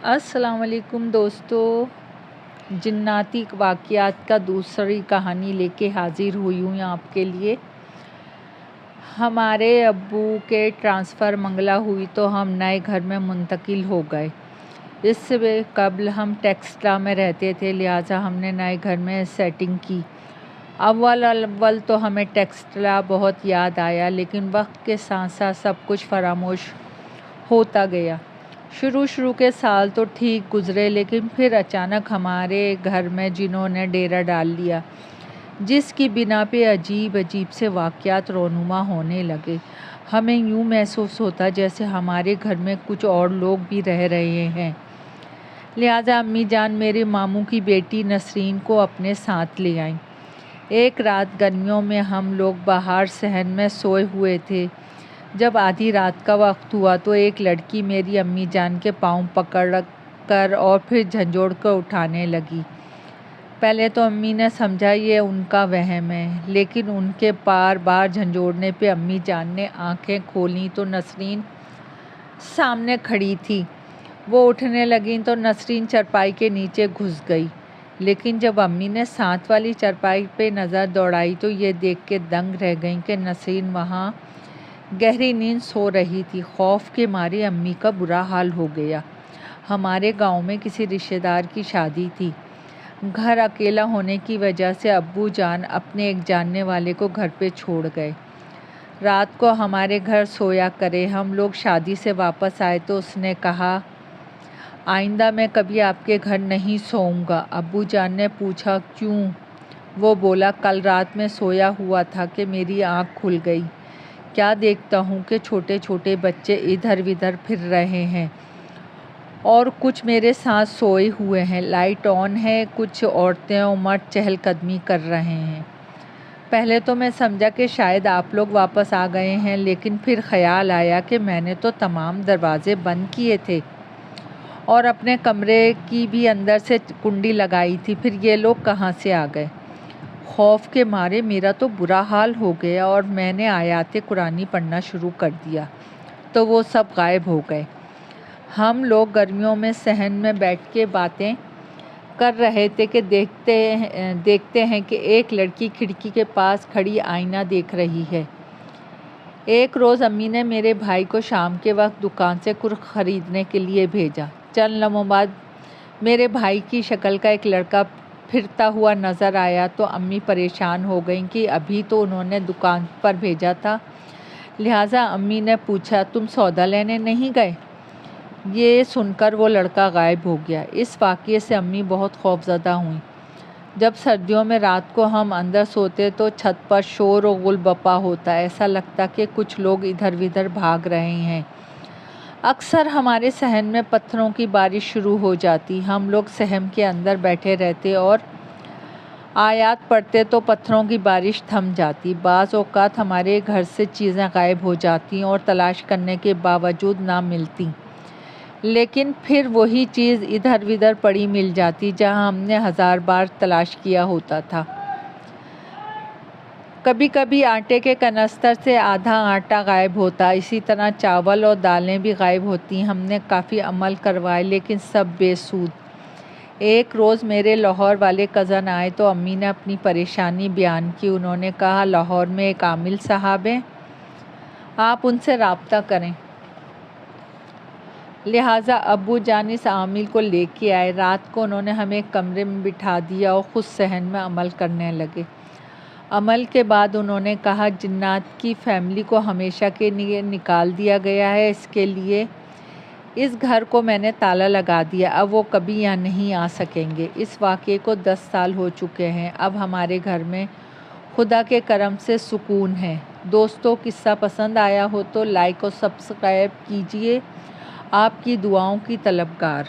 السلام علیکم دوستو، جناتی واقعات کا دوسری کہانی لے کے حاضر ہوئی ہوں آپ کے لیے۔ ہمارے ابو کے ٹرانسفر منگلا ہوئی تو ہم نئے گھر میں منتقل ہو گئے۔ اس سے قبل ہم ٹیکسلا میں رہتے تھے، لہٰذا ہم نے نئے گھر میں سیٹنگ کی۔ اول تو ہمیں ٹیکسلا بہت یاد آیا، لیکن وقت کے ساتھ ساتھ سب کچھ فراموش ہوتا گیا۔ شروع کے سال تو ٹھیک گزرے، لیکن پھر اچانک ہمارے گھر میں جنوں نے ڈیرا ڈال لیا، جس کی بنا پہ عجیب سے واقعات رونما ہونے لگے۔ ہمیں یوں محسوس ہوتا جیسے ہمارے گھر میں کچھ اور لوگ بھی رہ رہے ہیں۔ لہٰذا امی جان میرے ماموں کی بیٹی نسرین کو اپنے ساتھ لے آئیں۔ ایک رات گرمیوں میں ہم لوگ باہر صحن میں سوئے ہوئے تھے۔ جب آدھی رات کا وقت ہوا تو ایک لڑکی میری امی جان کے پاؤں پکڑ کر اور پھر جھنجھوڑ کر اٹھانے لگی۔ پہلے تو امی نے سمجھا یہ ان کا وہم ہے، لیکن ان کے بار بار جھنجھوڑنے پہ امی جان نے آنکھیں کھولیں تو نسرین سامنے کھڑی تھی۔ وہ اٹھنے لگیں تو نسرین چارپائی کے نیچے گھس گئی، لیکن جب امی نے ساتھ والی چارپائی پہ نظر دوڑائی تو یہ دیکھ کے دنگ رہ گئیں کہ نسرین وہاں گہری نیند سو رہی تھی۔ خوف کے مارے امی کا برا حال ہو گیا۔ ہمارے گاؤں میں کسی رشتہ دار کی شادی تھی۔ گھر اکیلا ہونے کی وجہ سے ابو جان اپنے ایک جاننے والے کو گھر پہ چھوڑ گئے۔ رات کو ہمارے گھر سویا کرے۔ ہم لوگ شادی سے واپس آئے تو اس نے کہا، آئندہ میں کبھی آپ کے گھر نہیں سوؤں گا۔ ابو جان نے پوچھا کیوں؟ وہ بولا، کل رات میں سویا ہوا تھا کہ میری آنکھ کھل گئی۔ کیا دیکھتا ہوں کہ چھوٹے چھوٹے بچے ادھر ادھر پھر رہے ہیں اور کچھ میرے ساتھ سوئے ہوئے ہیں۔ لائٹ آن ہے، کچھ عورتیں اور مرد چہل قدمی کر رہے ہیں۔ پہلے تو میں سمجھا کہ شاید آپ لوگ واپس آ گئے ہیں، لیکن پھر خیال آیا کہ میں نے تو تمام دروازے بند کیے تھے اور اپنے کمرے کی بھی اندر سے کنڈی لگائی تھی، پھر یہ لوگ کہاں سے آ گئے؟ خوف کے مارے میرا تو برا حال ہو گیا اور میں نے آیات قرآنی پڑھنا شروع کر دیا تو وہ سب غائب ہو گئے۔ ہم لوگ گرمیوں میں صحن میں بیٹھ کے باتیں کر رہے تھے کہ دیکھتے ہیں کہ ایک لڑکی کھڑکی کے پاس کھڑی آئینہ دیکھ رہی ہے۔ ایک روز امی نے میرے بھائی کو شام کے وقت دکان سے کچھ خریدنے کے لیے بھیجا۔ چند لمحوں بعد میرے بھائی کی شکل کا ایک لڑکا پھرتا ہوا نظر آیا تو امی پریشان ہو گئیں کہ ابھی تو انہوں نے دکان پر بھیجا تھا۔ لہٰذا امی نے پوچھا، تم سودا لینے نہیں گئے؟ یہ سن کر وہ لڑکا غائب ہو گیا۔ اس واقعے سے امی بہت خوفزدہ ہوئیں۔ جب سردیوں میں رات کو ہم اندر سوتے تو چھت پر شور و غل بپا ہوتا، ایسا لگتا کہ کچھ لوگ ادھر ادھر بھاگ رہے ہیں۔ اکثر ہمارے صحن میں پتھروں کی بارش شروع ہو جاتی۔ ہم لوگ صحن کے اندر بیٹھے رہتے اور آیات پڑھتے تو پتھروں کی بارش تھم جاتی۔ بعض اوقات ہمارے گھر سے چیزیں غائب ہو جاتی اور تلاش کرنے کے باوجود نہ ملتی، لیکن پھر وہی چیز ادھر ادھر پڑی مل جاتی جہاں ہم نے 1000 بار تلاش کیا ہوتا تھا۔ کبھی کبھی آٹے کے کنستر سے آدھا آٹا غائب ہوتا، اسی طرح چاول اور دالیں بھی غائب ہوتی۔ ہم نے کافی عمل کروائے، لیکن سب بے سود۔ ایک روز میرے لاہور والے کزن آئے تو امی نے اپنی پریشانی بیان کی۔ انہوں نے کہا، لاہور میں ایک عامل صاحب ہیں، آپ ان سے رابطہ کریں۔ لہٰذا ابو جان اس عامل کو لے کے آئے۔ رات کو انہوں نے ہمیں ایک کمرے میں بٹھا دیا اور خود صحن میں عمل کرنے لگے۔ عمل کے بعد انہوں نے کہا، جنات کی فیملی کو ہمیشہ کے لیے نکال دیا گیا ہے، اس کے لیے اس گھر کو میں نے تالا لگا دیا، اب وہ کبھی یہاں نہیں آ سکیں گے۔ اس واقعے کو 10 سال ہو چکے ہیں۔ اب ہمارے گھر میں خدا کے کرم سے سکون ہے۔ دوستو، قصہ پسند آیا ہو تو لائک اور سبسکرائب کیجیے۔ آپ کی دعاؤں کی طلبگار۔